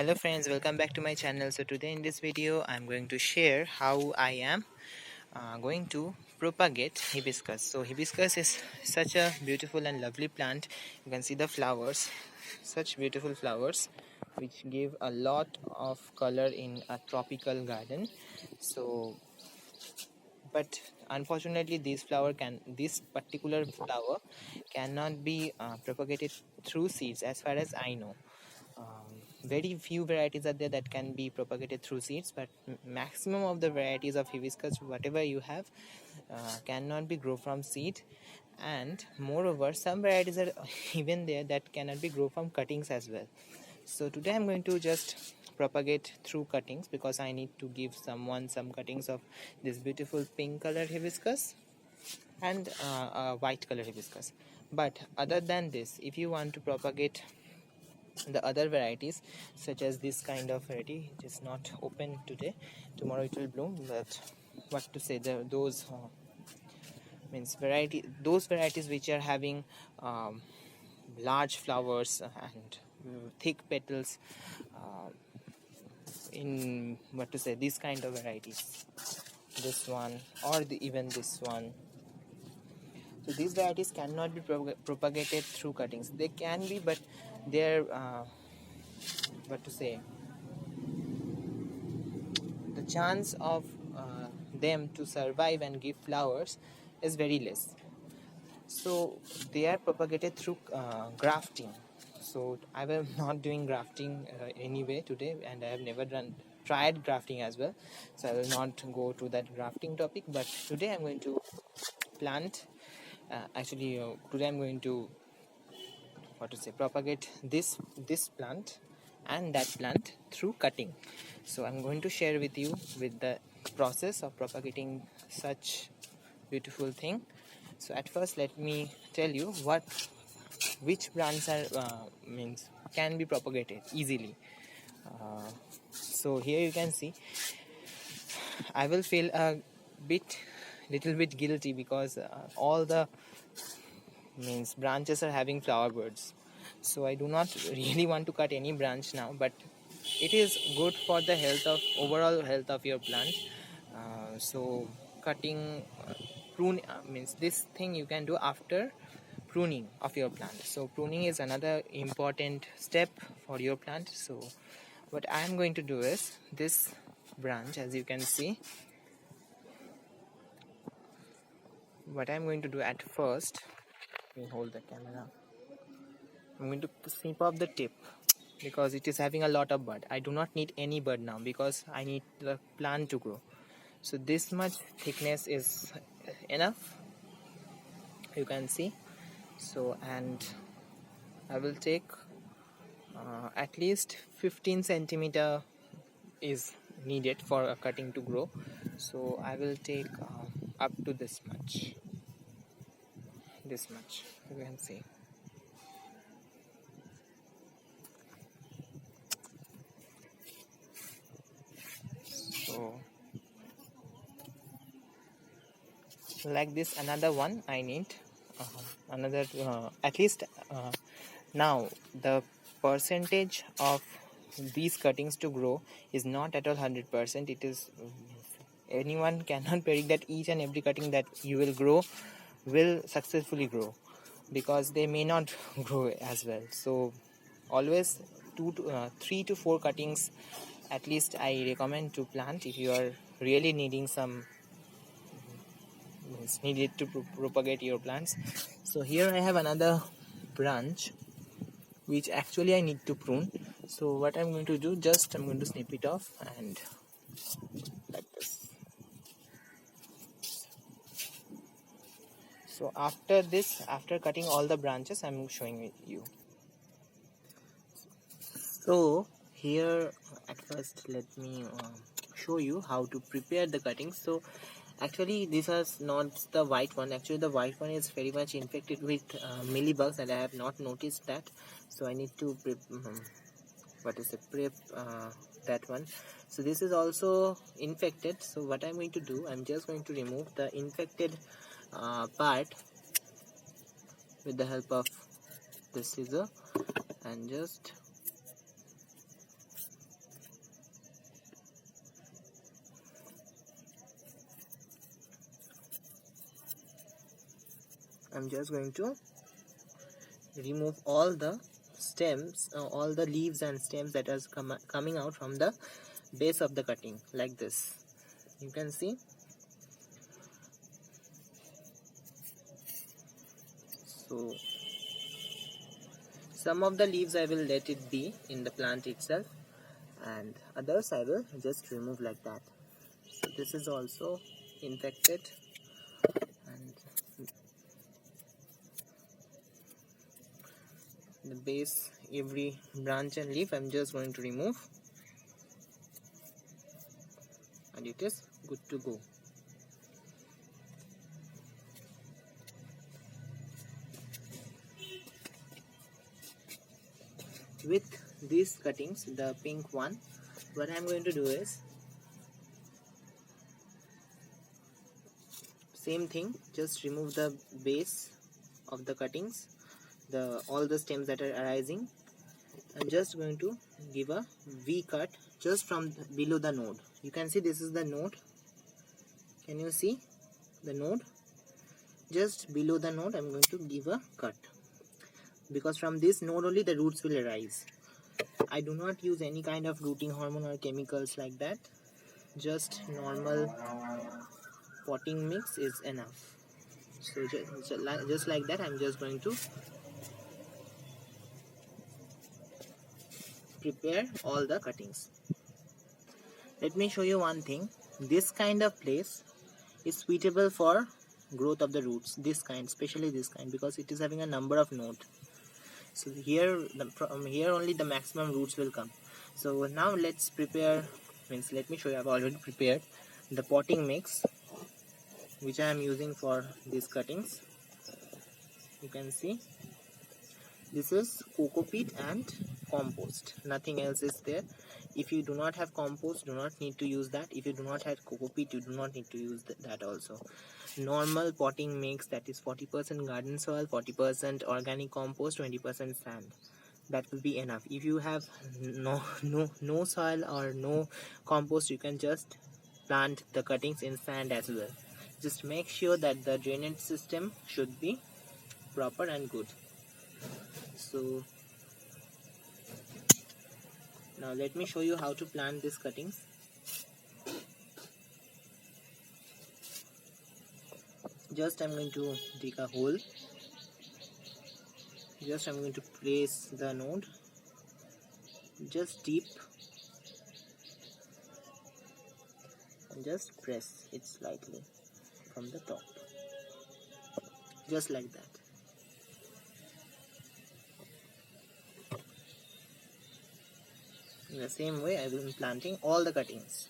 Hello friends, welcome back to my channel. So today in this video I'm going to share how I am going to propagate hibiscus. So hibiscus is such a beautiful and lovely plant. You can see the flowers, such beautiful flowers which give a lot of color in a tropical garden. So but unfortunately this particular flower cannot be propagated through seeds as far as I know. Very few varieties are there that can be propagated through seeds, but maximum of the varieties of hibiscus whatever you have cannot be grown from seed. And moreover, some varieties are even there that cannot be grown from cuttings as well. So today I'm going to just propagate through cuttings because I need to give someone some cuttings of this beautiful pink colored hibiscus and white color hibiscus. But other than this, if you want to propagate the other varieties such as this kind of variety, it is not open today, tomorrow it will bloom. But what to say, those means variety, those varieties which are having large flowers and thick petals, uh, in what to say, these kind of varieties, this one or even this one. So these varieties cannot be propagated through cuttings. They can be, but they're what to say, the chance of them to survive and give flowers is very less. So they are propagated through grafting. So I will not doing grafting anyway today, and I have never tried grafting as well. So I will not go to that grafting topic. But today I'm going to plant. Today I'm going to what to say, propagate this plant and that plant through cutting. So I'm going to share with you with the process of propagating such beautiful thing. So at first let me tell you which plants are means can be propagated easily. So here you can see I will feel a little bit guilty because all the means branches are having flower birds. So I do not really want to cut any branch now, but it is good for the overall health of your plant. So cutting prune means this thing you can do after pruning of your plant. So pruning is another important step for your plant. So what I am going to do is this branch, as you can see, what I am going to do at first, let me hold the camera. I'm going to snip off the tip because it is having a lot of bud. I do not need any bud now because I need the plant to grow. So this much thickness is enough, you can see. So and I will take at least 15 centimeter is needed for a cutting to grow. So I will take up to this much, you can see. So like this, another one I need another at least now the percentage of these cuttings to grow is not at all 100%. It is anyone cannot predict that each and every cutting that you will grow will successfully grow, because they may not grow as well. So always 3 to 4 cuttings at least I recommend to plant if you are really needing some needed to propagate your plants. So here I have another branch which actually I need to prune. So what I'm going to do, just I'm going to snip it off and like this. So after this, after cutting all the branches, I'm showing it you. So here at first let me show you how to prepare the cuttings. So actually this is not the white one. Actually the white one is very much infected with mealybugs and I have not noticed that. So I need to prep that one. So this is also infected. So what I'm going to do, I'm just going to remove the infected part with the help of the scissor and just I'm just going to remove all the stems, all the leaves and stems that is coming out from the base of the cutting, like this. You can see. So some of the leaves I will let it be in the plant itself, and others I will just remove like that. So this is also infected, and the base, every branch and leaf I'm just going to remove, and it is good to go. With these cuttings, the pink one, what I'm going to do is same thing, just remove the base of the cuttings, all the stems that are arising. I'm just going to give a V cut just from below the node. You can see this is the node. Can you see the node? Just below the node I'm going to give a cut, because from this node only the roots will arise. I do not use any kind of rooting hormone or chemicals like that. Just normal potting mix is enough. So just like that I'm just going to prepare all the cuttings. Let me show you one thing. This kind of place is suitable for growth of the roots. This kind, especially this kind, because it is having a number of nodes. So here, from here only the maximum roots will come. So now let's prepare. Let me show you. I've already prepared the potting mix, which I am using for these cuttings. You can see this is coco peat and compost. Nothing else is there. If you do not have compost, do not need to use that. If you do not have coco peat, you do not need to use that also. Normal potting mix, that is 40% garden soil, 40% organic compost, 20% sand. That will be enough. If you have no soil or no compost, you can just plant the cuttings in sand as well. Just make sure that the drainage system should be proper and good. So now let me show you how to plant these cuttings. Just I'm going to dig a hole. Just I'm going to place the node just deep and just press it slightly from the top, just like that. In the same way I will be planting all the cuttings.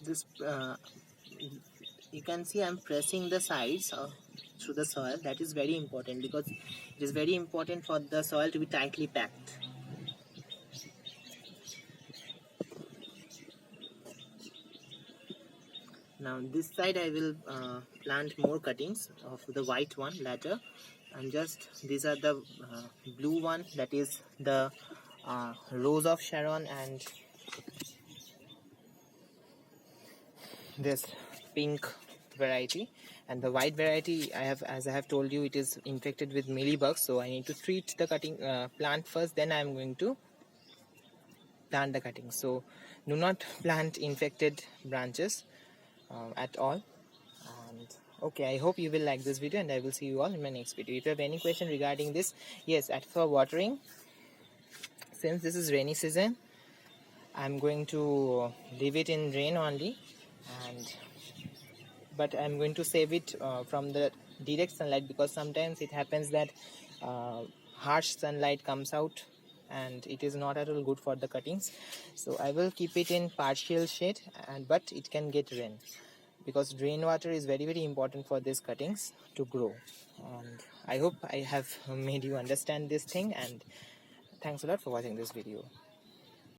This you can see I'm pressing the sides through the soil. That is very important, because it is very important for the soil to be tightly packed. Now this side I will plant more cuttings of the white one later, and just these are the blue one, that is the Rose of Sharon, and this pink variety, and the white variety as I have told you, it is infected with mealybugs, so I need to treat the cutting plant first, then I am going to plant the cutting. So do not plant infected branches at all. And okay, I hope you will like this video, and I will see you all in my next video. If you have any question regarding this, yes, for watering, since this is rainy season, I'm going to leave it in rain only, and but I'm going to save it from the direct sunlight, because sometimes it happens that harsh sunlight comes out and it is not at all good for the cuttings. So I will keep it in partial shade, and but it can get rain, because rainwater is very important for these cuttings to grow. And I hope I have made you understand this thing, and thanks a lot for watching this video.